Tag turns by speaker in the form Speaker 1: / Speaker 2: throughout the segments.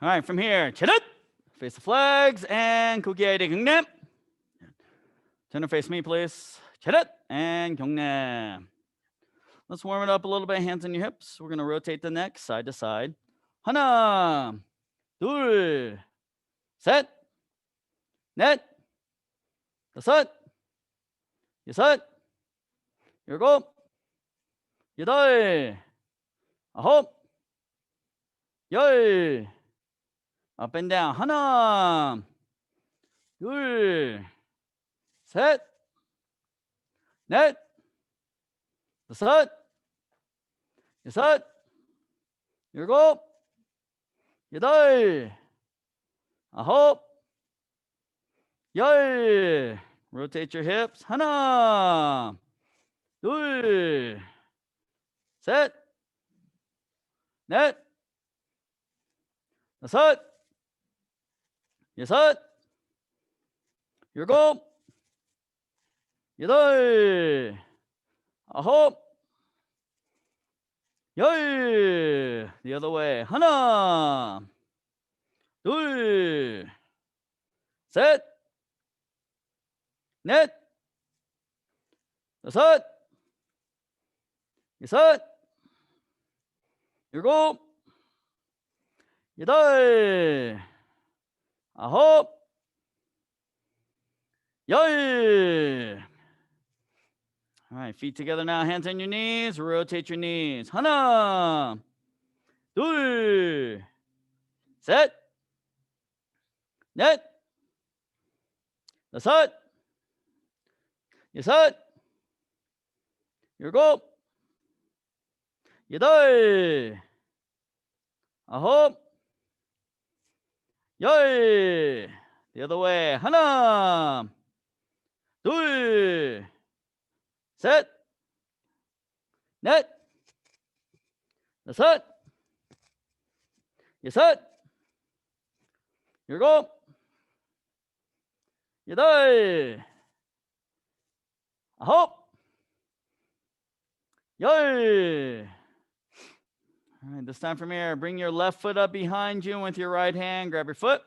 Speaker 1: All right, from here, 차렷. Face the flags and 고개의 경례. Turn to face me, please. 차렷 and 경례. Let's warm it up a little bit. Hands on your hips. We're gonna rotate the neck side to side. 하나, 둘, 셋, 넷, 다섯, 여섯, 일곱, 여덟, 아홉, 열. Up and down. 하나, 둘, 셋, 넷, 다섯, 여섯, 일곱, 여덟, 아홉, 열. Rotate your hips. 하나, 둘, 셋, 넷, 다섯, 여섯, 일곱, 여덟, 아홉, 열. The other way. 하나, 둘, 셋, 넷, 다섯, 여섯, 일곱, 여덟, 아홉, 열. All right, feet together now, hands on your knees, rotate your knees. 하나, 둘, 셋, 넷, 다섯, 여섯, 일곱, 여덟, 아홉, 열. The other way. 하나, 둘, 셋, 넷, 다섯, 여섯, 일곱, 여덟, 아홉, 열. All right, this time from here, bring your left foot up behind you, and with your right hand, grab your foot.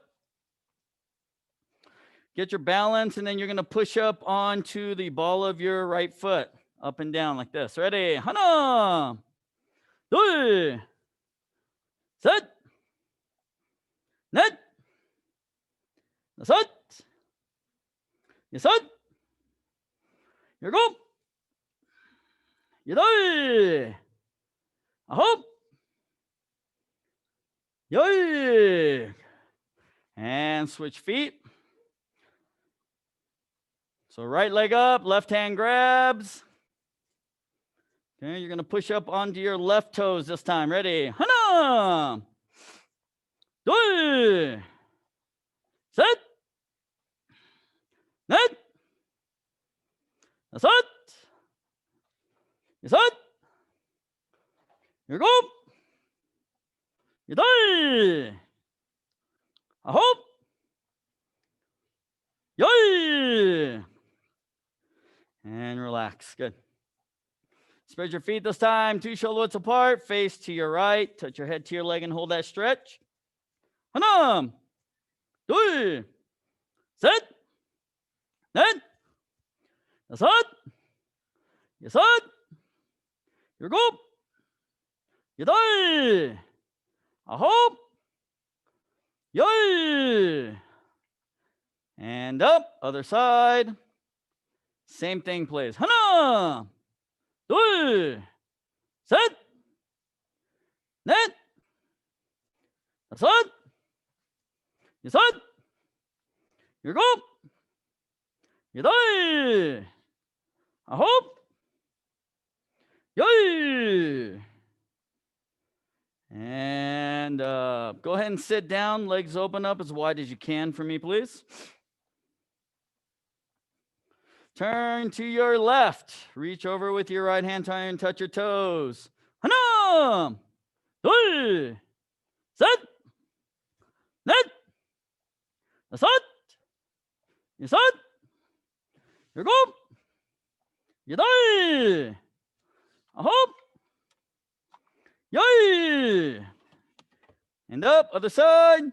Speaker 1: Get your balance, and then you're going to push up onto the ball of your right foot, up and down like this. Ready? 하나, 둘, 셋, 넷, 다섯, 여섯, 일곱, 여덟, 아홉, 열. And switch feet. So right leg up, left hand grabs. Okay, you're going to push up onto your left toes this time. Ready? 하나, 둘, 셋, 넷, 다섯, 여섯, 일곱, 여덟, 아홉, 열. And relax. Good. Spread your feet this time, 2 shoulder widths apart, face to your right, touch your head to your leg and hold that stretch. 하나, 둘, 셋, 넷, 다섯, 여섯, 일곱, 여덟, 아홉, 열. And up, other side. Same thing, please. 하나, 둘, 셋, 넷, 다섯, 여섯, 일곱, 여덟, 아홉, 열. And go ahead and sit down. Legs open up as wide as you can for me, please. Turn to your left. Reach over with your right hand, try and touch your toes. 하나, 둘, 셋, 넷, 다섯, 여섯, 일곱, 여덟, 아홉, 열. And up, other side.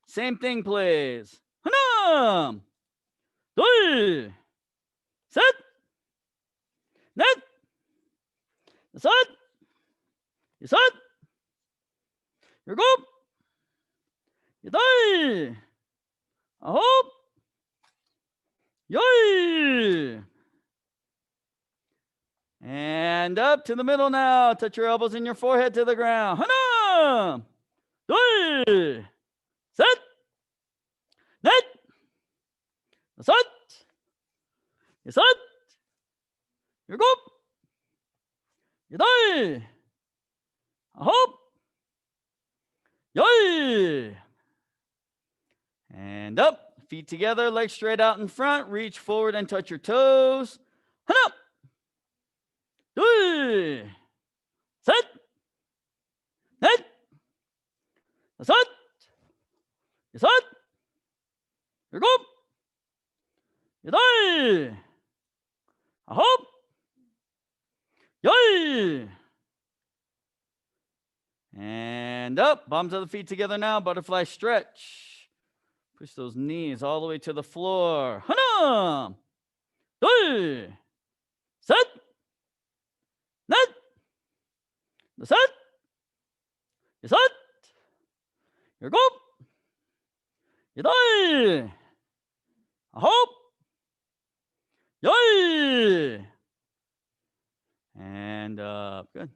Speaker 1: Same thing, please. 하나, 둘, 셋, 넷, 다섯, 여섯, 일곱, 여덟, 아홉, 열. And up to the middle now. Touch your elbows and your forehead to the ground. 하나, 둘, 셋, 넷, 다섯, 여섯, 일곱, 여덟, 아홉, 열. And up. Feet together, legs straight out in front. Reach forward and touch your toes. 하나, 둘, 셋, 넷, 다섯, 여섯, 일곱, 여덟, 아홉, 열. And up. Palms of the feet together now. Butterfly stretch. Push those knees all the way to the floor. 하나, 둘, 셋, 넷, 다섯, 여섯, 일곱, 여덟, 아홉, 열. And up. Good.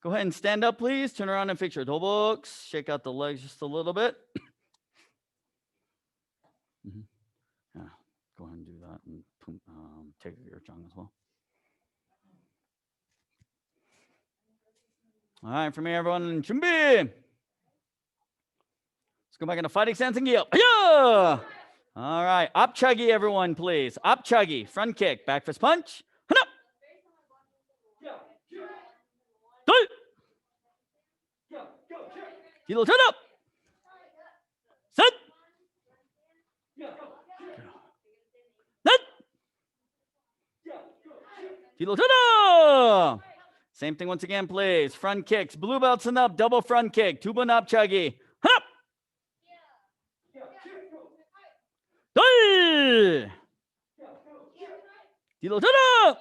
Speaker 1: Go ahead and stand up, please. Turn around and fix your toe books. Shake out the legs just a little bit. Yeah, go ahead and do that and take your jung as well. All right, for me, everyone, 준비. Let's go back into fighting stance and get up. Yeah. All right, 앞차기, everyone, please. 앞차기, front kick, back fist punch. 하나, 둘, 뒤로 turn up. 셋, 넷, 뒤로 turn up. Same thing once again, please. Front kicks, blue belts and up, double front kick. 두 번 앞차기. 하나, 둘, 뒤로 turn up.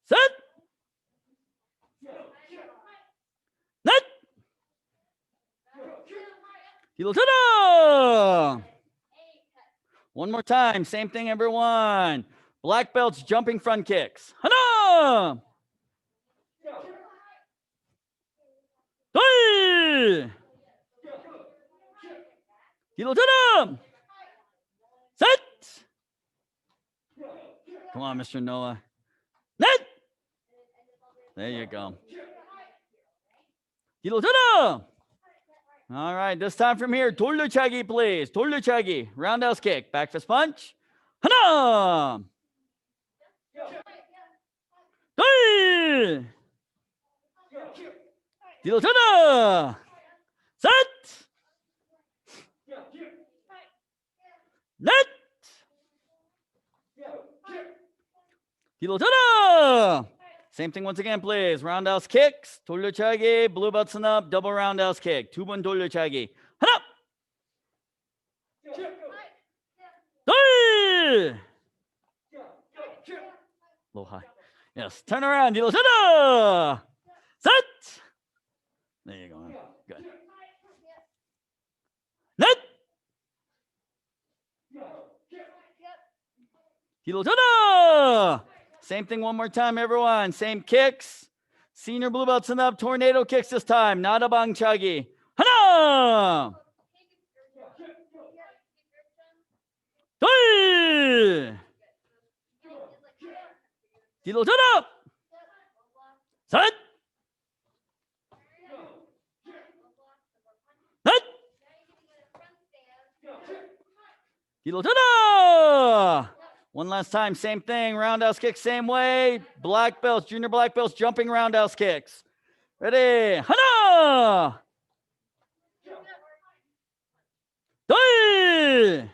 Speaker 1: 셋, 넷, 뒤로 turn up. One more time. Same thing, everyone. Black belts jumping front kicks. 하나, 둘, 뒤로 turn up. 셋. Come on, Mr. Noah. 넷. There you go. 뒤로 turn up. All right, this time from here, 돌려차기, please. 돌려차기, roundhouse kick, back fist punch. 하나, 둘, 뒤로 turn up. 셋, 넷, 뒤로 turn up. Same thing once again, please. Roundhouse kicks, 돌려차기, blue belts and up, double roundhouse kick. 두 번 돌려차기. 하나, 둘, low high. Yes, turn around, 뒤로 turn up. 셋. There you go. Good. 넷. 뒤로 turn up. Same thing one more time, everyone. Same kicks. Senior blue belts and up. Tornado kicks this time. Not a 방차기. 하나, 둘, 뒤로 turn up. 셋, 넷, 뒤로 turn up. One last time, same thing. Roundhouse kick, same way. Black belts, junior black belts, jumping roundhouse kicks. Ready? 하나, 둘,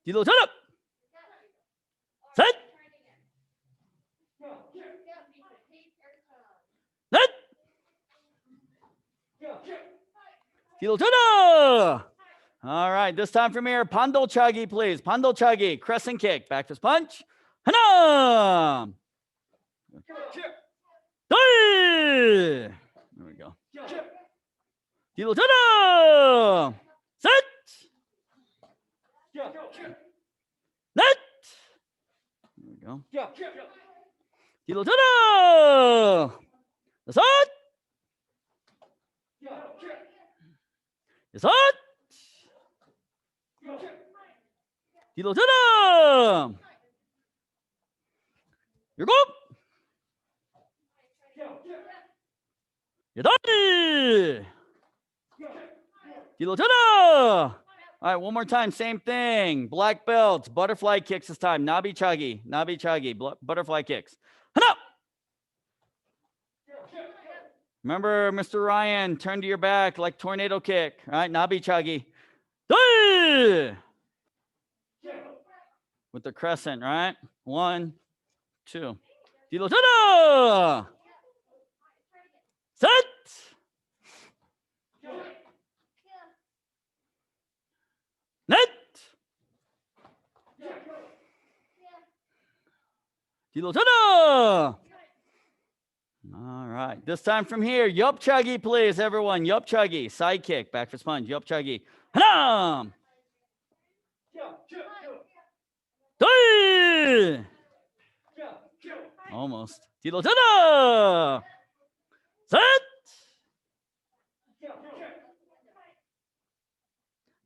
Speaker 1: 뒤로 turn up. 셋, 넷, 뒤로 turn. All right, this time from here, pandolchagi, please. Pandolchagi, crescent kick, back fist punch. 하나, 둘. There we go. 뒤로 turn. 셋, 넷. There we go. 뒤로 turn. 다섯, 여섯. 뒤로 turn. 일곱, 여덟. 뒤로 turn. All right, one more time, same thing. Black belts, butterfly kicks this time. Nabi chagi, butterfly kicks. 하나. Remember, Mr. Ryan, turn to your back like tornado kick. All right, Nabi chagi. 둘. With the crescent, right? 1, 2. 뒤로 turn. 셋. 넷. 뒤로 turn. All right, this time from here, 옆차기, please, everyone. 옆차기, side kick, back fist punch, 옆차기. 하나, 둘, almost. 뒤로 turn. 셋,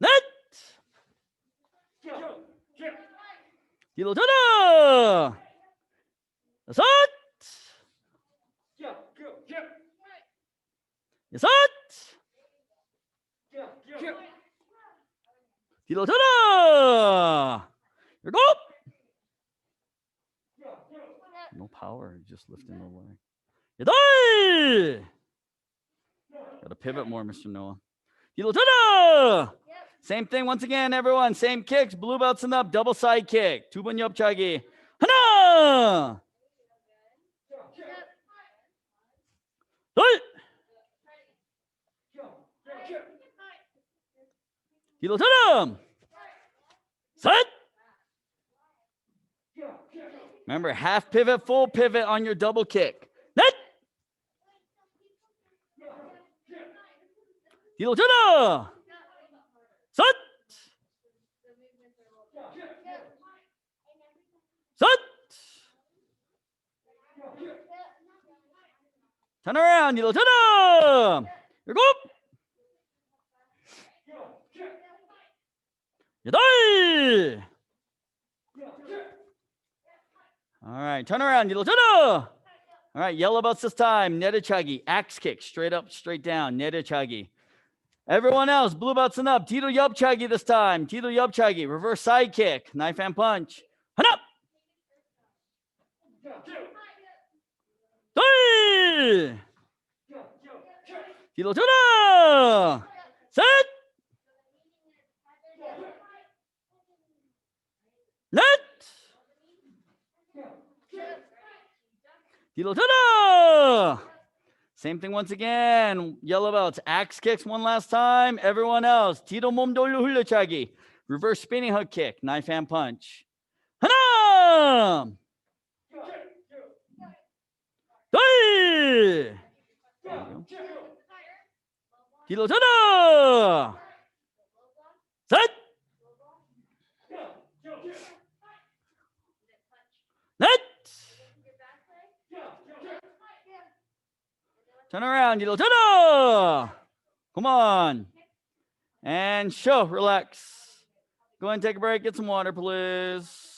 Speaker 1: 넷. 뒤로 turn. 다섯. 여섯. 뒤로 turn. 일곱. No power, just lifting the leg. 여덟. Got to pivot more, Mr. Noah. 뒤로 turn. Same thing once again, everyone. Same kicks, blue belts and up, double side kick. 두 번 옆차기. 하나. 둘. 뒤로 turn. 셋. Remember, half pivot, full pivot on your double kick. 넷. 뒤로 turn. 셋. 셋. Turn around, 뒤로 turn. 일곱. 여덟. All right, turn around, 뒤로 turn. All right, yellow belts this time. 내려차기, axe kick, straight up, straight down, 내려차기. Everyone else, blue belts and up. 뒤로 옆차기 this time. 뒤로 옆차기, reverse side kick, knife and punch. 하나. 둘. 뒤로 turn. 셋. 넷. 뒤로 turn. Same thing once again. Yellow belts, axe kicks one last time. Everyone else, 뒤로 몸 돌려 흘려차기. Reverse spinning hook kick, knife and punch. 하나. 둘. 뒤로 turn. 셋. 넷. Turn around, 뒤로 turn. Come on. And show, relax. Go ahead and take a break, get some water, please.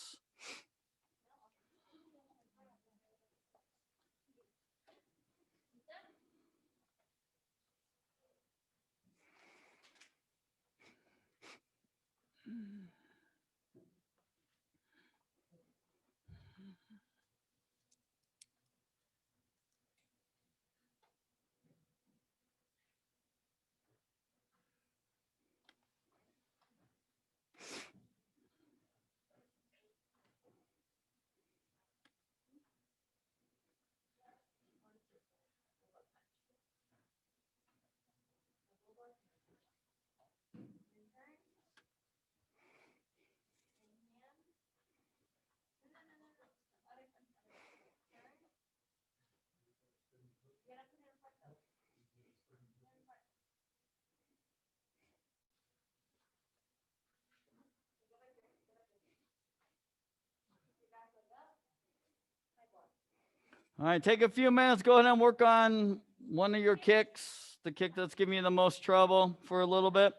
Speaker 1: All right, take a few minutes. Go ahead and work on one of your kicks, the kick that's giving you the most trouble for a little bit.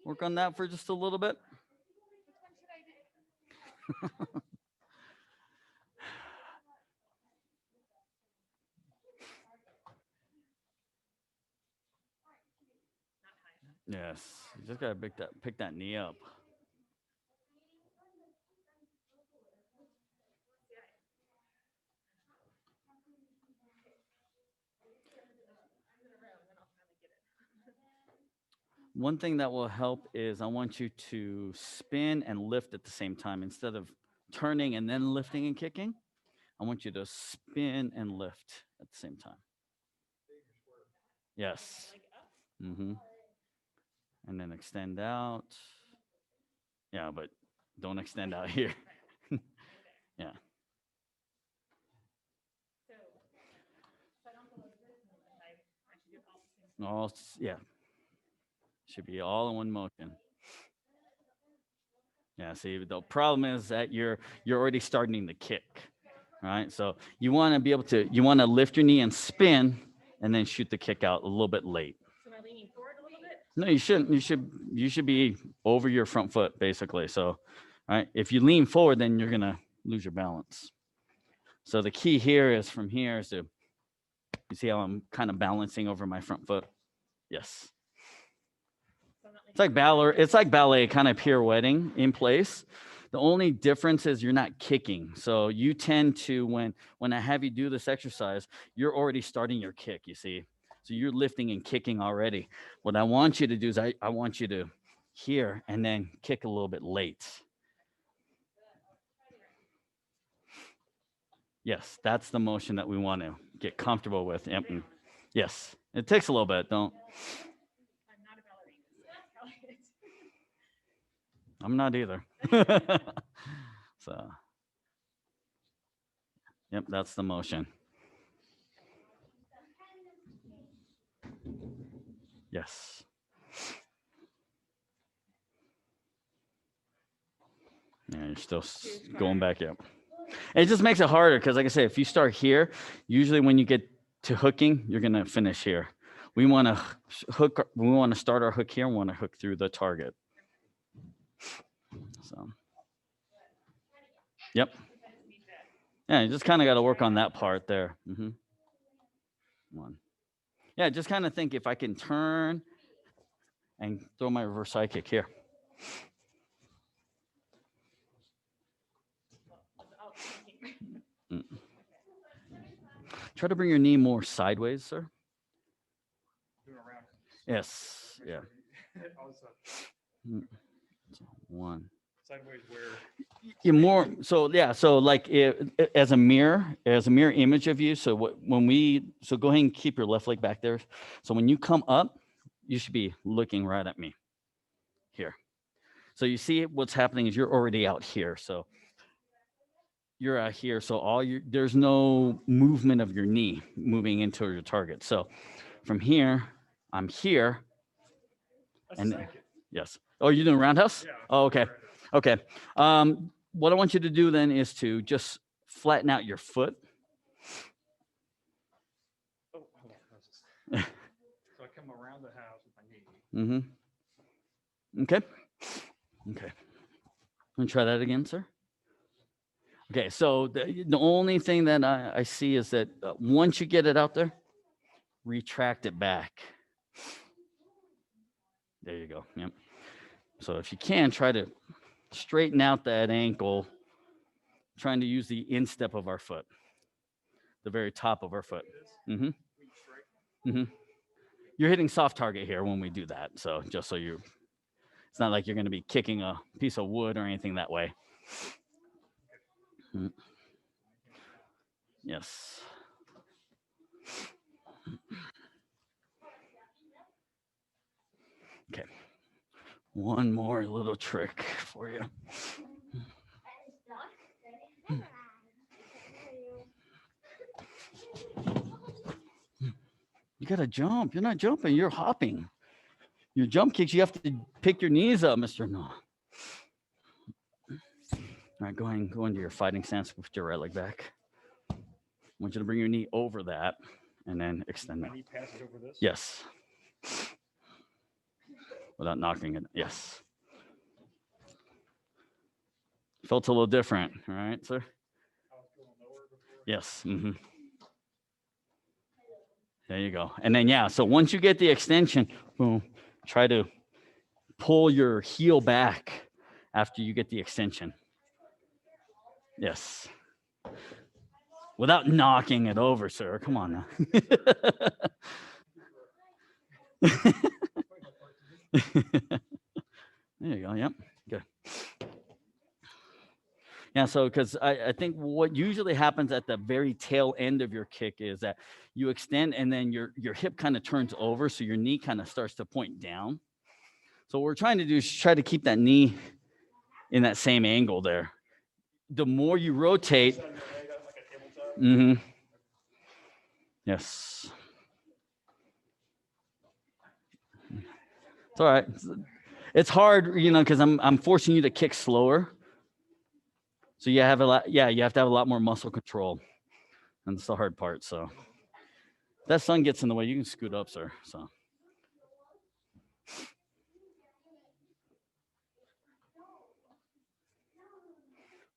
Speaker 1: Work on that for just a little bit. Yes, you just gotta pick that knee up. One thing that will help is I want you to spin and lift at the same time instead of turning and then lifting and kicking. I want you to spin and lift at the same time. Yes. Mm-hmm. And then extend out. Yeah, but don't extend out here. Yeah. All yeah. Should be all in one motion. Yeah, see, the problem is that you're already starting the kick. Right? So you want to be able to lift your knee and spin and then shoot the kick out a little bit late.
Speaker 2: So am I leaning forward a little bit?
Speaker 1: No, you shouldn't. You should be over your front foot basically. So, right? If you lean forward, then you're gonna lose your balance. So the key here is from here is to you see how I'm kind of balancing over my front foot. Yes. It's like ballet, kind of pirouetting in place. The only difference is you're not kicking. So you tend to when I have you do this exercise, you're already starting your kick, you see. So you're lifting and kicking already. What I want you to do is I want you to here and then kick a little bit late. Yes, that's the motion that we want to get comfortable with. Yep. Yes, it takes a little bit. I'm
Speaker 2: not a ballerina.
Speaker 1: I'm not either. So, yep, that's the motion. Yes. Yeah, you're still going back up. It just makes it harder because, like I said, if you start here, usually when you get to hooking, you're gonna finish here. We want to hook. We want to start our hook here. We want to hook through the target. So, yep. Yeah, you just kind of got to work on that part there. Mm-hmm. One. Yeah, just kind of think if I can turn and throw my reverse side kick here. Mm. Try to bring your knee more sideways, sir. Yes. Yeah. One.
Speaker 3: Sideways where?
Speaker 1: You're more so yeah. So like as a mirror image of you. So go ahead and keep your left leg back there. So when you come up, you should be looking right at me. Here. So you see what's happening is you're already out here. So you're out here. So there's no movement of your knee moving into your target. So from here, I'm here. And yes. Oh, you're doing roundhouse?
Speaker 3: Yeah.
Speaker 1: Oh, okay. Okay. What I want you to do then is to just flatten out your foot.
Speaker 3: Oh, hold on. So I come around the house with my knee.
Speaker 1: Mm-hmm. Okay. Okay. Want to try that again, sir? Okay. So the only thing that I see is that once you get it out there, retract it back. There you go. Yep. So if you can, try to straighten out that ankle, trying to use the instep of our foot, the very top of our foot. Mm-hmm. Mm-hmm. You're hitting soft target here when we do that. So just so it's not like you're going to be kicking a piece of wood or anything that way. Mm. Yes. Okay. One more little trick for you. You got to jump. You're not jumping. You're hopping. Your jump kicks, you have to pick your knees up, Mr. No. All right, go into your fighting stance. Put your right leg back. want you to bring your knee over that and then extend
Speaker 3: My
Speaker 1: it.
Speaker 3: knee passes over this.
Speaker 1: Yes. Without knocking it. Yes. Felt a little different, all right, sir?
Speaker 3: I was going lower before.
Speaker 1: Yes. There you go. And then, yeah, so once you get the extension, boom, try to pull your heel back after you get the extension. Yes. Without knocking it over, sir. Come on now. There you go. Yep. Good. Yeah. So, because I think what usually happens at the very tail end of your kick is that you extend and then your hip kind of turns over. So your knee kind of starts to point down. So, what we're trying to do is try to keep that knee in that same angle there. The more you rotate,
Speaker 3: Like a tabletop.
Speaker 1: mm-hmm. Yes. It's all right. It's hard, you know, because I'm forcing you to kick slower. So you have a lot, yeah, you have to have a lot more muscle control. And that's the hard part. So if that sun gets in the way, you can scoot up, sir. So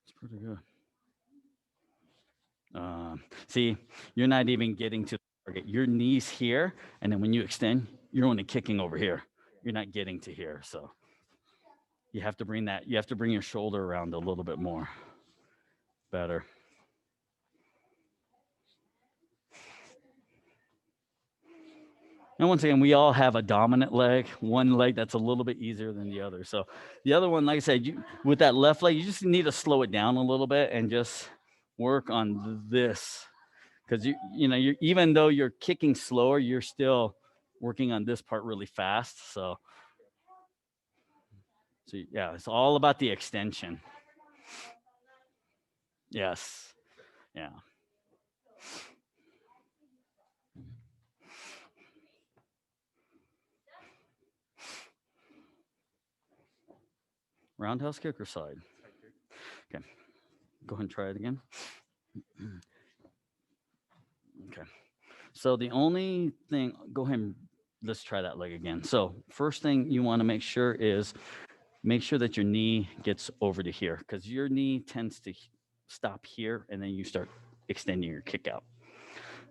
Speaker 1: it's pretty good. See, you're not even getting to the target. Your knees here, and then when you extend, you're only kicking over here. You're not getting to here. So you have to bring that, you have to bring your shoulder around a little bit more. Better. And once again, we all have a dominant leg, one leg that's a little bit easier than the other. So the other one, like I said, with that left leg, you just need to slow it down a little bit and just work on this. Because you even though you're kicking slower, you're still working on this part really fast. So yeah, it's all about the extension. Yes. Yeah. Roundhouse kick or side? Okay. Go ahead and try it again. Okay. So the only thing, go ahead and let's try that leg again. So first thing you want to make sure is make sure that your knee gets over to here because your knee tends to stop here and then you start extending your kick out.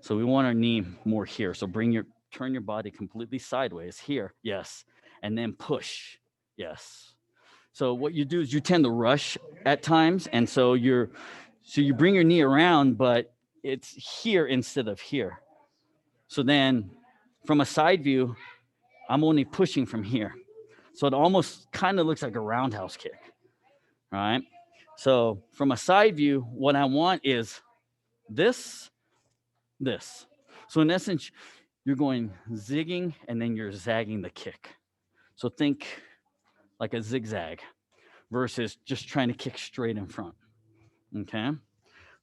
Speaker 1: So we want our knee more here. So turn your body completely sideways here. Yes. And then push. Yes. So what you do is you tend to rush at times. And so you bring your knee around, but it's here instead of here. So then from a side view, I'm only pushing from here. So it almost kind of looks like a roundhouse kick. All right. So from a side view, what I want is this. So in essence, you're going zigging and then you're zagging the kick. So think like a zigzag versus just trying to kick straight in front. Okay.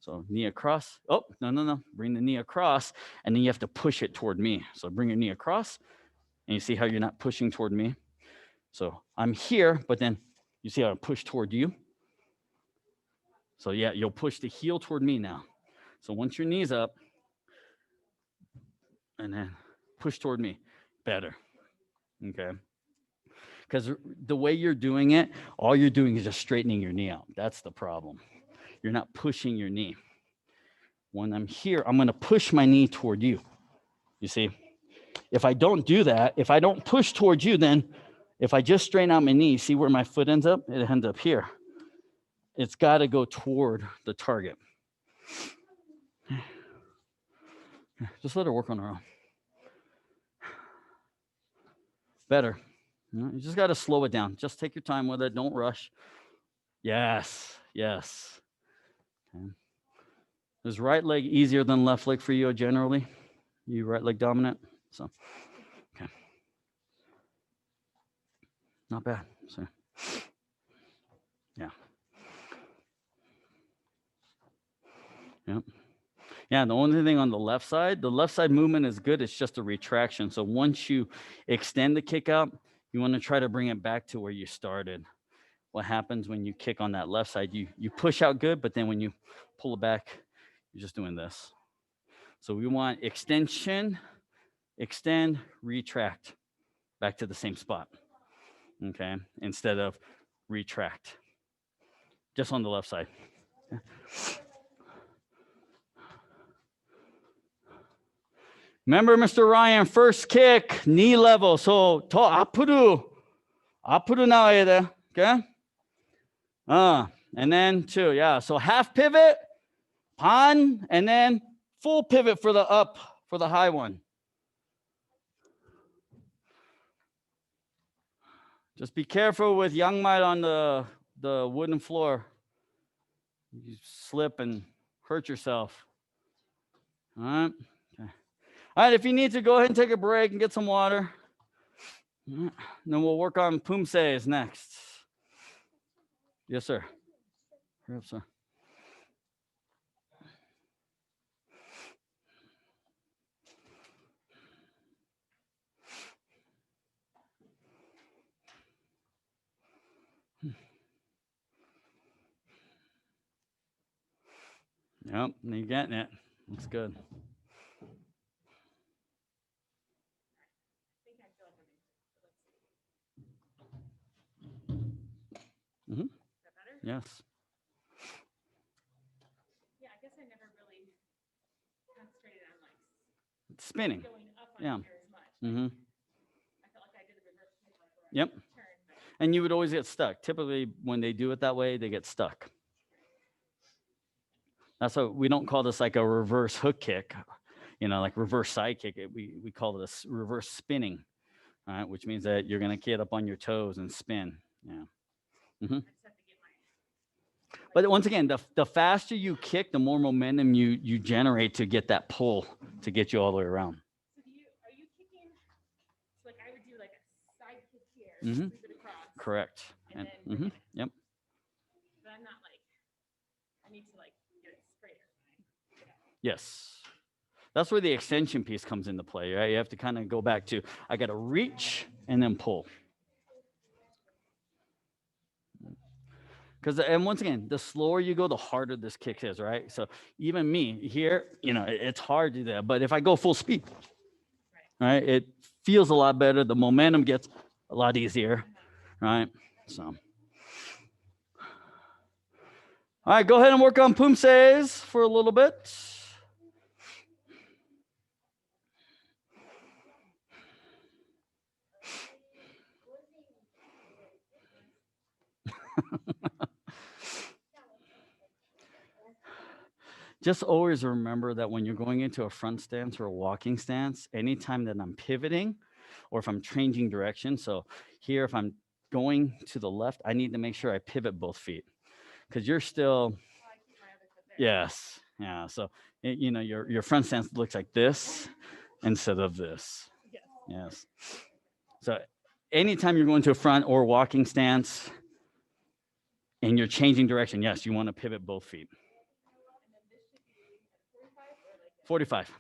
Speaker 1: So knee across. Oh, no. Bring the knee across and then you have to push it toward me. So bring your knee across and you see how you're not pushing toward me. So I'm here, but then you see how I push toward you. So yeah, you'll push the heel toward me now. So once your knee's up and then push toward me, better. Okay. Because the way you're doing it, all you're doing is just straightening your knee out. That's the problem. You're not pushing your knee. When I'm here, I'm going to push my knee toward you. You see, if I don't do that, if I don't push towards you, then if I just straighten out my knee, see where my foot ends up? It ends up here. It's got to go toward the target. Just let her work on her own. Better. You just got to slow it down. Just take your time with it. Don't rush. Yes. Okay. Is right leg easier than left leg for you generally? You right leg dominant? So, okay. Not bad. So, yeah. Yep. Yeah, the only thing on the left side movement is good. It's just a retraction. So once you extend the kick out, you want to try to bring it back to where you started. What happens when you kick on that left side, you push out good, but then when you pull it back, you're just doing this. So we want extension, extend, retract, back to the same spot. Okay, instead of retract, just on the left side. Remember, Mr. Ryan, first kick, knee level. So 더 앞으로 나와야 돼. Okay? And then 2, yeah. So half pivot, 반, and then full pivot for the up, for the high one. Just be careful with 양말 on the wooden floor. You slip and hurt yourself. All right. Okay. All right. If you need to, go ahead and take a break and get some water. Then we'll work on Poomsaes next. Yes, sir. Hurry up, sir. Yep, you're getting it. That's good. Mm-hmm. Yes.
Speaker 2: Yeah, I guess I never really concentrated on like
Speaker 1: Spinning.
Speaker 2: going up on
Speaker 1: Yeah.
Speaker 2: here as much.
Speaker 1: Mm-hmm.
Speaker 2: I felt like I did the reverse flip where I
Speaker 1: Yep.
Speaker 2: turn, but
Speaker 1: And you would always get stuck. Typically, when they do it that way, they get stuck. That's why we don't call this like a reverse hook kick, like reverse side kick. We call it a reverse spinning, all right, which means that you're going to get up on your toes and spin. Yeah. Mm-hmm.
Speaker 2: I just have to get my
Speaker 1: But once again, the faster you kick, the more momentum you generate to get that pull to get you all the way around.
Speaker 2: So are you kicking? So like I would do like a side kick here,
Speaker 1: Mhm.
Speaker 2: sweep it across,
Speaker 1: Correct.
Speaker 2: and
Speaker 1: And
Speaker 2: then bring it in.
Speaker 1: yep.
Speaker 2: But I'm not like I need to like get it straighter.
Speaker 1: Yes. That's where the extension piece comes into play, right? You have to kind of go back to, I got to reach and then pull. And once again, the slower you go, the harder this kick is, right? So even me here, it's hard to do that. But if I go full speed, right, it feels a lot better. The momentum gets a lot easier, right? So, all right, go ahead and work on Poomsaes for a little bit. Just always remember that when you're going into a front stance or a walking stance, anytime that I'm pivoting or if I'm changing direction, so here, if I'm going to the left, I need to make sure I pivot both feet because you're still,
Speaker 2: I keep my other foot there.
Speaker 1: yes, yeah. So, your front stance looks like this instead of this.
Speaker 2: Yes.
Speaker 1: Yes. So anytime you're going to a front or walking stance and you're changing direction, yes, you want to pivot both feet.
Speaker 2: And then this should be at 45 or like at
Speaker 1: 45.
Speaker 2: 45.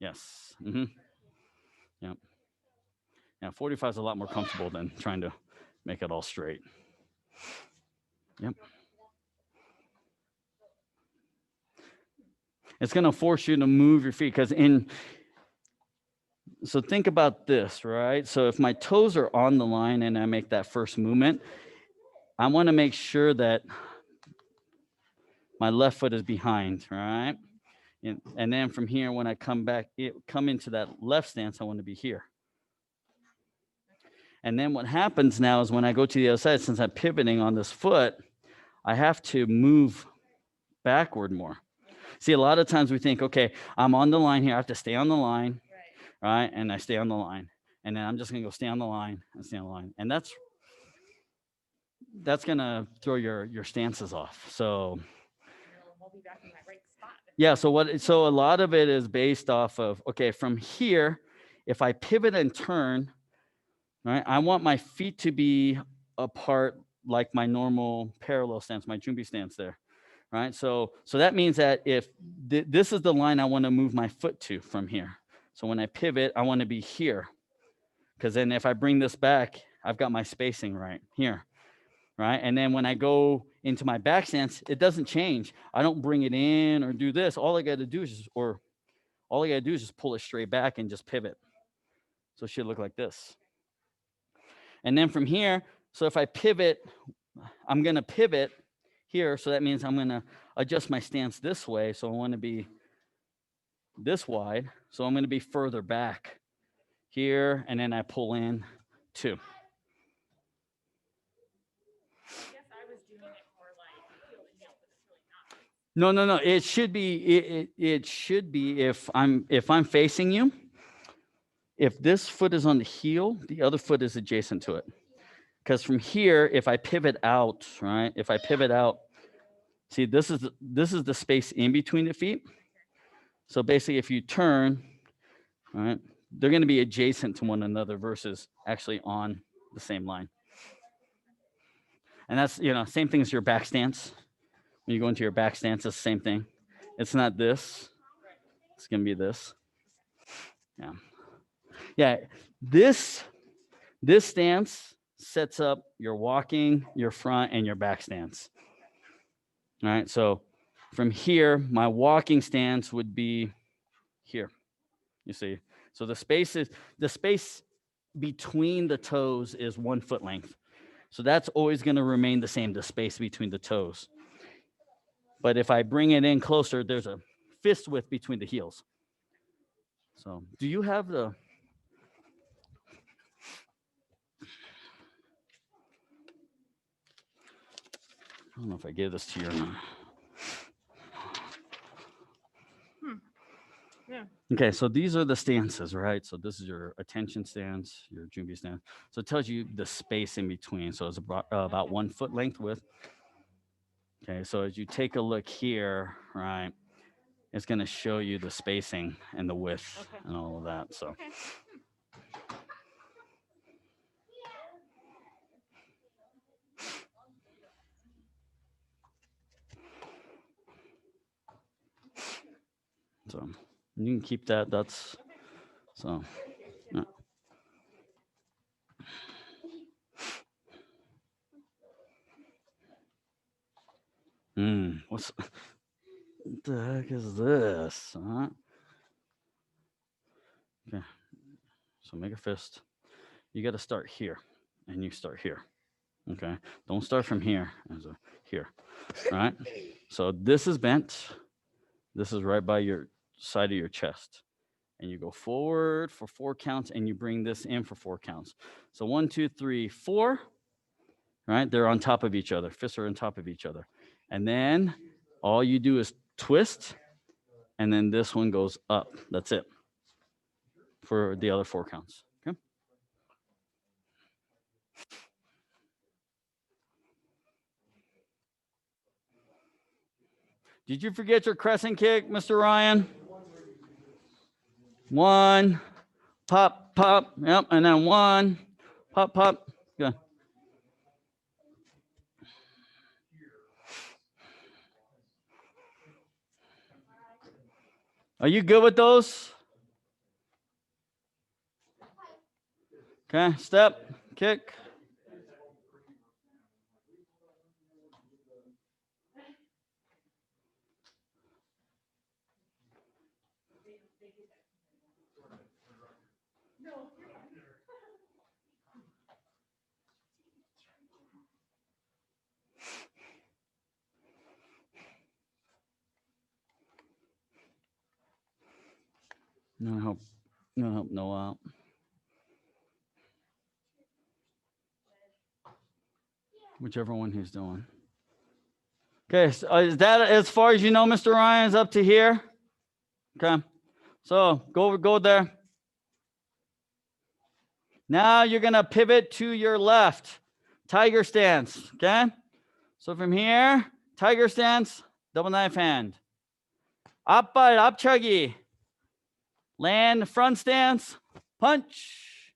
Speaker 1: Yes. Mm-hmm. Yep. Yeah, 45 is a lot more comfortable than trying to make it all straight. Yep. It's going to force you to move your feet because so think about this, right? So if my toes are on the line and I make that first movement, I want to make sure that my left foot is behind, right? And then from here, when I come into that left stance, I want to be here. And then what happens now is when I go to the other side, since I'm pivoting on this foot, I have to move backward more. See, a lot of times we think, okay, I'm on the line here. I have to stay on the line, right? And I stay on the line. And then I'm just going to go stay on the line and stay on the line. And that's going to throw your stances off. So
Speaker 2: We'll be back in my right spot.
Speaker 1: yeah, so a lot of it is based off of, okay, from here, if I pivot and turn, right, I want my feet to be apart like my normal parallel stance, my Jumbi stance there, right? So that means that if this is the line I want to move my foot to from here. So when I pivot, I want to be here because then if I bring this back, I've got my spacing right here, right? And then when I go into my back stance, it doesn't change. I don't bring it in or do this. All I got to do is All I gotta do is just pull it straight back and just pivot. So it should look like this. And then from here, so if I pivot, I'm gonna pivot here. So that means I'm gonna adjust my stance this way. So I wanna be this wide. So I'm gonna be further back here, and then I pull in 2.
Speaker 2: I guess I was doing it more like heel to heel, but it's really not.
Speaker 1: No. It should be it should be if I'm facing you. If this foot is on the heel, the other foot is adjacent to it. Because from here, if I pivot out, right? If I pivot out, see this is the space in between the feet. So basically, if you turn, right, they're going to be adjacent to one another versus actually on the same line. And that's, same thing as your back stance. When you go into your back stance, it's the same thing. It's not this. It's going to be this. Yeah. This stance sets up your walking, your front, and your back stance. All right. So from here, my walking stance would be here. You see. So the space between the toes is 1 foot length. So that's always going to remain the same, the space between the toes. But if I bring it in closer, there's a fist width between the heels. So do you have the... I don't know if I gave this to you or not.
Speaker 2: Yeah.
Speaker 1: Okay, so these are the stances, right? So this is your attention stance, your Junbi stance. So it tells you the space in between. So it's about 1 foot length width. Okay, so as you take a look here, right, it's going to show you the spacing and the width and all of that. So.
Speaker 2: Okay.
Speaker 1: So you can keep that. That's so. Yeah. What the heck is this? Huh? Okay. So make a fist. You got to start here, and you start here. Okay. Don't start from here. Here. All right. So this is bent. This is right by your side of your chest. And you go forward for 4 counts, and you bring this in for 4 counts. So 1, 2, 3, 4. Right? They're on top of each other. Fists are on top of each other. And then all you do is twist, and then this one goes up. That's it for the other 4 counts. Okay. Did you forget your crescent kick, Mr. Ryan? 1, pop, pop, yep, and then 1, pop, pop. Good. Are you good with those? Okay, step, kick. No help Noah out. Whichever one he's doing. Okay, so is that as far as you know, Mr. Ryan, is up to here? Okay, so go there. Now you're gonna pivot to your left, tiger stance, okay? So from here, tiger stance, double knife hand. Up chuggy. Land front stance, punch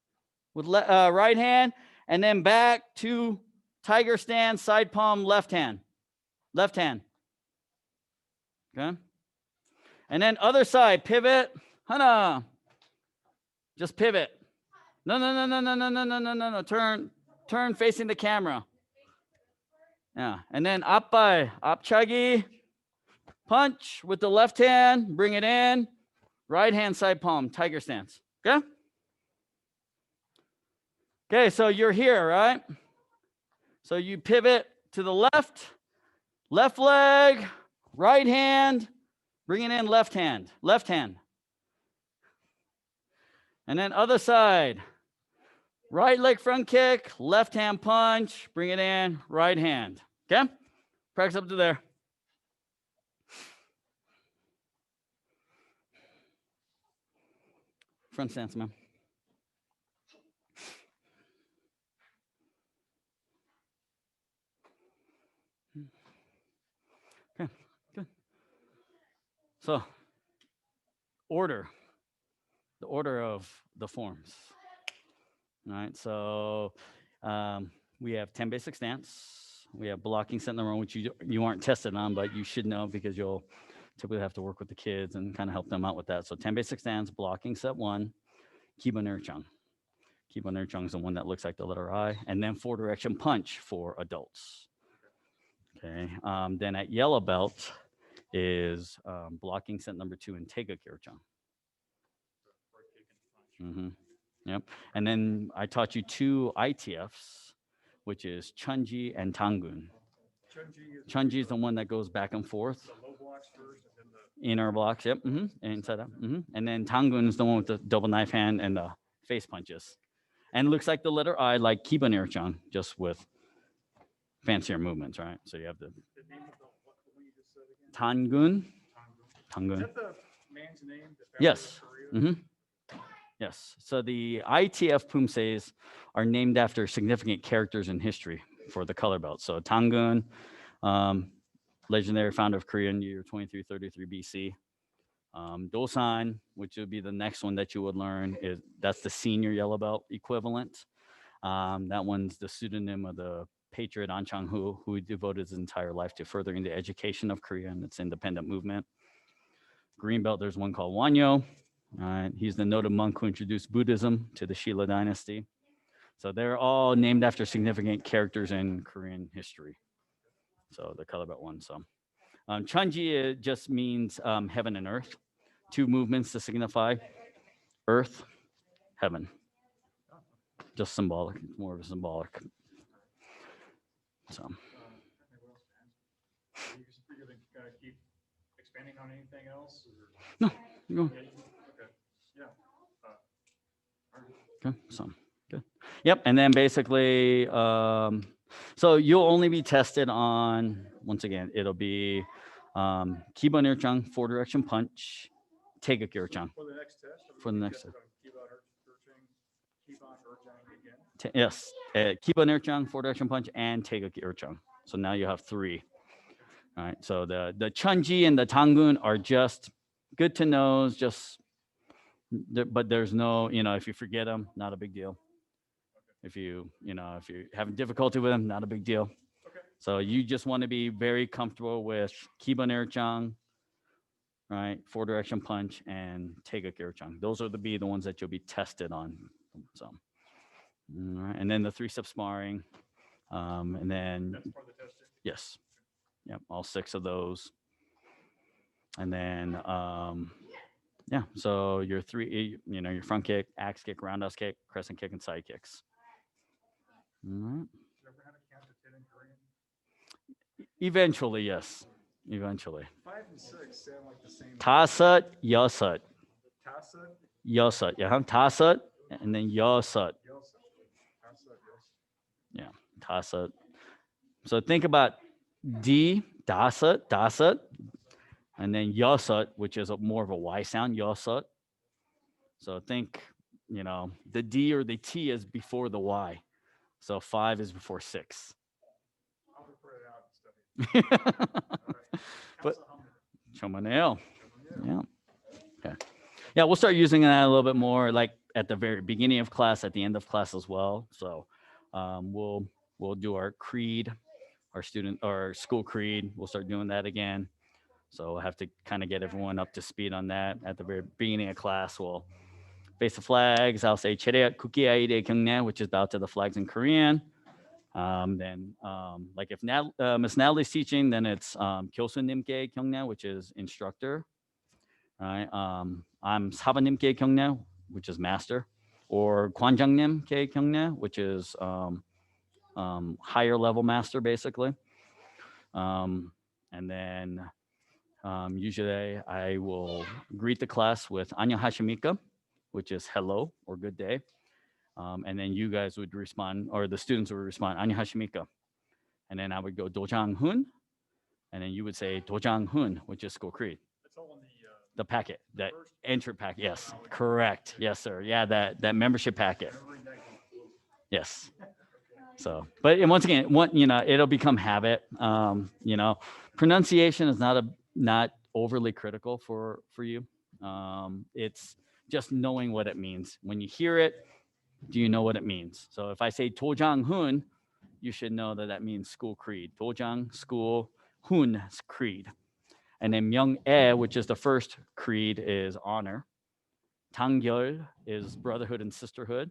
Speaker 1: with right hand, and then back to tiger stance, side palm, left hand. Okay? And then other side, pivot, hana. Just pivot. No. Turn facing the camera. Yeah, and then up chuggy, punch with the left hand, bring it in, Right hand side palm, tiger stance. Okay? Okay, so you're here, right? So you pivot to the left, left leg, right hand, bring it in left hand, left hand. And then other side. Right leg front kick, left hand punch, bring it in, right hand. Okay? Practice up to there. Front stance, man. Okay, good. So, the order of the forms. All right, so we have 10 basic stance. We have blocking set number one, which you aren't tested on, but you should know because you'll typically have to work with the kids and kind of help them out with that. So 10 basic stance, blocking set one, Kiba Nurchang. Kiba Nurchang is the one that looks like the letter I, and then 4-direction punch for adults. Okay, then at yellow belt is blocking set number 2 and Tega Kirchang. Mm-hmm. Yep. And then I taught you 2 ITFs, which is Chunji and Tangun. Chunji is the one that goes back and forth.
Speaker 3: The low blocks first and then the
Speaker 1: Inner blocks, yep. Inside out. And then Tangun is the one with the double knife hand and the face punches. And looks like the letter I, like Kiba Nirchan, just with fancier movements, right? So you have the
Speaker 3: name of what you just said again?
Speaker 1: Tangun.
Speaker 3: Is
Speaker 1: Tangun.
Speaker 3: that the man's name? that founded
Speaker 1: Yes.
Speaker 3: Korea?
Speaker 1: Yes. So the ITF Poomsaes are named after significant characters in history for the color belt. So Tangun, legendary founder of Korea in the year 2333 BC. Dosan, which would be the next one that you would learn, that's the senior yellow belt equivalent. That one's the pseudonym of the patriot An Chang-hu, who devoted his entire life to furthering the education of Korea and its independent movement. Green belt, there's one called Wanyo. He's the noted monk who introduced Buddhism to the Shilla dynasty. So they're all named after significant characters in Korean history. So the color belt one. So Chunji just means heaven and earth. 2 movements to signify earth, heaven. Just symbolic. It's more of a symbolic. So.
Speaker 3: Are you going to keep expanding on anything else? Or?
Speaker 1: No, you go.
Speaker 3: Okay. Yeah. All right.
Speaker 1: Okay, so good. Yep, and then basically, so you'll only be tested on, once again, it'll be Kiba Nirchang, 4-direction punch, Tega Kirchang.
Speaker 3: For the next test?
Speaker 1: For the next test.
Speaker 3: Keep on again?
Speaker 1: Yes, Kiba Nirchang, 4-direction punch, and Tega Kirchang. So now you have 3. All right, so the Chunji and the Tangun are just good to know, but there's no, if you forget them, not a big deal. If you're having difficulty with them, not a big deal.
Speaker 3: Okay.
Speaker 1: So you just want to be very comfortable with Kiba Nirchang, right? 4-direction punch and Tega Kirchang. Those are the ones that you'll be tested on. So, all right. And then the 3-step sparring, and then
Speaker 3: That's part of the testing?
Speaker 1: yes, yep, all 6 of those, and then yeah. So your 3, your front kick, axe kick, roundhouse kick, crescent kick, and side kicks. All right.
Speaker 3: You ever had a count to 10 in Korean?
Speaker 1: Eventually, yes. Eventually.
Speaker 3: 5 and 6 sound like the same.
Speaker 1: Tasat, yasat.
Speaker 3: Tasa?
Speaker 1: Yasat. Yeah, tasat, and then yasat. Yeah, tasat. So think about D, dasat, and then yasat, which is more of a Y sound, yasat. So think, the D or the T is before the Y. So 5 is before 6.
Speaker 3: I'll print it out and study.
Speaker 1: But Chomanel. Yeah. Okay. Yeah, we'll start using that a little bit more, like at the very beginning of class, at the end of class as well. So we'll do our creed, our school creed. We'll start doing that again. So we'll have to kind of get everyone up to speed on that at the very beginning of class. We'll face the flags. I'll say "Chereat Kuki Aide Kyungnae," which is bow to the flags in Korean. Then, like if Miss Natalie's teaching, then it's Kyosun Nimke Kyungnae, which is instructor. right? I'm 사부님께 경례, which is master, or 관장님께 경례, which is higher level master, basically. And then usually I will greet the class with 안녕하십니까, which is hello or good day. And then you guys would respond, or the students would respond, 안녕하십니까. And then I would go 도장훈, and then you would say 도장훈, which is school creed.
Speaker 3: It's all in
Speaker 1: The packet, that
Speaker 3: first-
Speaker 1: entry packet. Yes, correct. Yes, sir. Yeah, that membership packet. Yes. So, but once again, it'll become habit. Pronunciation is not overly critical for you. It's just knowing what it means. When you hear it, do you know what it means? So if I say 도장훈, you should know that means school creed. 도장, school, hun, creed. And then 명예, which is the first creed, is honor. 단결 is brotherhood and sisterhood.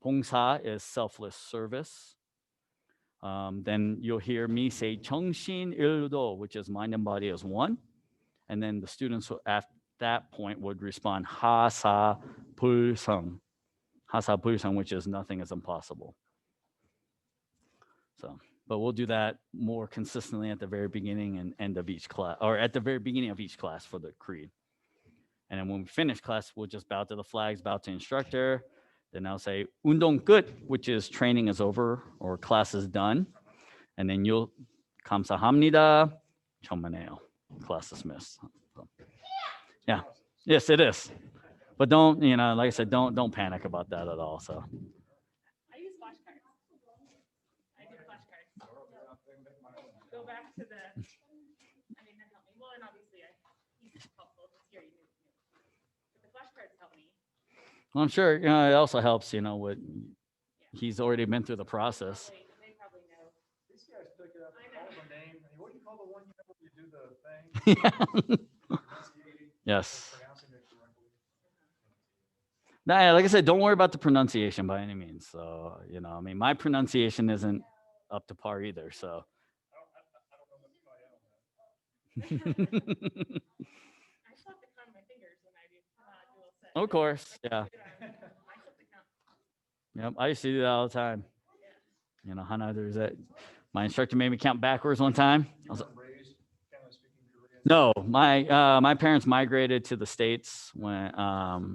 Speaker 1: Poomsae is selfless service. Then you'll hear me say 정신일도, which is mind and body as one. And then the students at that point would respond 하사불성. 하사불성, which is nothing is impossible. So, but we'll do that more consistently at the very beginning and end of each class, or at the very beginning of each class for the creed. And then when we finish class, we'll just bow to the flags, bow to instructor. Then I'll say 운동 끝, which is training is over or class is done. And then you'll 감사합니다. 천만에요. Class dismissed. So, yeah. Yes, it is. But don't, like I said, don't panic about that at all. So
Speaker 2: I use flashcards. I do flashcards. Go back to the, that helped me. Well, and obviously he's helpful because here you knew. But the flashcards help me.
Speaker 1: I'm sure, it also helps, what he's already been through the process.
Speaker 2: They probably know.
Speaker 3: These guys pick it up, call them a name. Hey, what do you call the one you do the thing?
Speaker 1: Yes.
Speaker 3: Pronouncing it correctly.
Speaker 1: Nah, like I said, don't worry about the pronunciation by any means. So, my pronunciation isn't up to par either. So,
Speaker 3: I don't know what to tell you on that.
Speaker 2: I still have to count my fingers when I do dual set.
Speaker 1: of course, yeah.
Speaker 2: I still have to count.
Speaker 1: Yep, I used to do that all the time. Hana, there's that. My instructor made me count backwards one time. I was,
Speaker 3: Raised, kind of speaking Korean.
Speaker 1: no, my parents migrated to the States when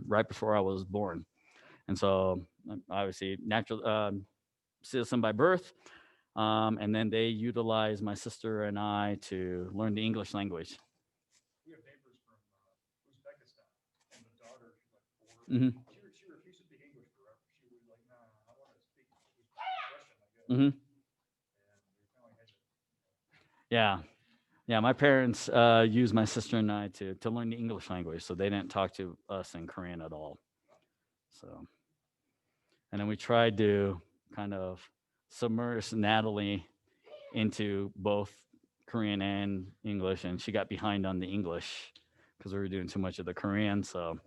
Speaker 1: right before I was born, and so obviously natural citizen by birth, and then they utilized my sister and I to learn the English language.
Speaker 3: We have neighbors from Uzbekistan, and the daughter, she's like 4.
Speaker 1: Mhm.
Speaker 3: She refused to speak English forever. She was like, "No, I want to speak Russian, I guess."
Speaker 1: Mhm.
Speaker 3: And we finally had to.
Speaker 1: Yeah, my parents used my sister and I to learn the English language, so they didn't talk to us in Korean at all. So, and then we tried to kind of submerge Natalie into both Korean and English, and she got behind on the English because we were doing too much of the Korean. So,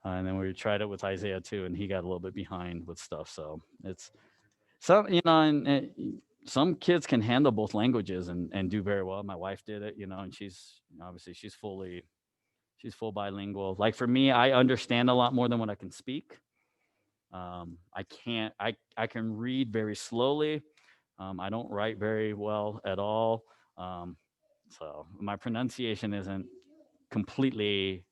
Speaker 1: and then we tried it with Isaiah too, and he got a little bit behind with stuff. So it's some, and some kids can handle both languages and do very well. My wife did it, and she's obviously she's full bilingual. Like for me, I understand a lot more than what I can speak. I can read very slowly. I don't write very well at all. So my pronunciation isn't completely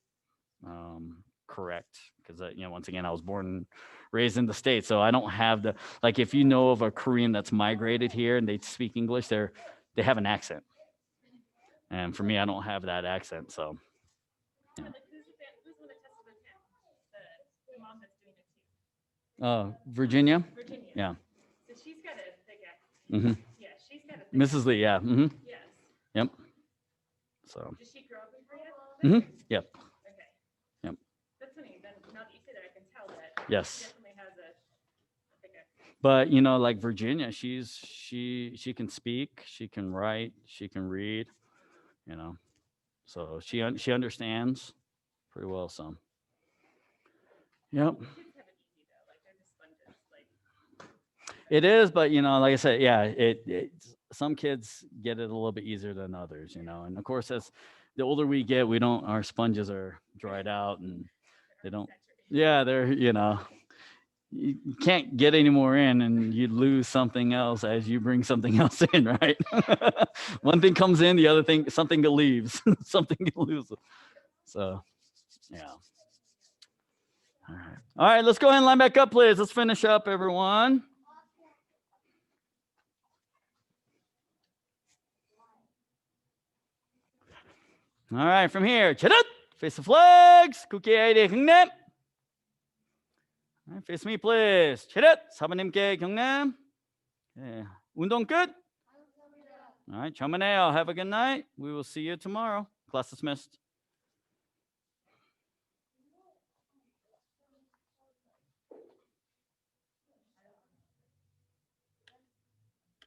Speaker 1: correct because once again I was born and raised in the States, so I don't have the, like, if you know of a Korean that's migrated here and they speak English, they have an accent, and for me I don't have that accent. So
Speaker 2: Like, who's the one that tested the 10? The mom that's doing it too.
Speaker 1: Virginia.
Speaker 2: Virginia.
Speaker 1: Yeah.
Speaker 2: So she's got a thick accent.
Speaker 1: Mhm.
Speaker 2: Yeah, she's got a thick
Speaker 1: Mrs. Lee, yeah. Mhm.
Speaker 2: Yes.
Speaker 1: Yep. So
Speaker 2: Did she grow up in Korea?
Speaker 1: mhm. Yep.
Speaker 2: Okay.
Speaker 1: Yep.
Speaker 2: That's funny. Then now that you say that, I can tell that
Speaker 1: Yes.
Speaker 2: she definitely has a thick accent.
Speaker 1: But like Virginia, she can speak, she can write, she can read, so she understands pretty well. So, yep,
Speaker 2: Kids have it easy though. Like they're just sponges. Like
Speaker 1: it is. But like I said, yeah, some kids get it a little bit easier than others, and of course the older we get, our sponges are dried out and they don't, yeah, they're, you can't get any more in and you lose something else as you bring something else in, right? One thing comes in, the other thing, something leaves, something loses. So, yeah. All right. All right, let's go ahead and line back up, please. Let's finish up, everyone. All right, from here, charat, face the flags, 쿠키아이디 경남. All right, face me, please. charat, 사부님께 경남. Okay. 운동 끝. All right, 전문해요. Have a good night. We will see you tomorrow. Class dismissed.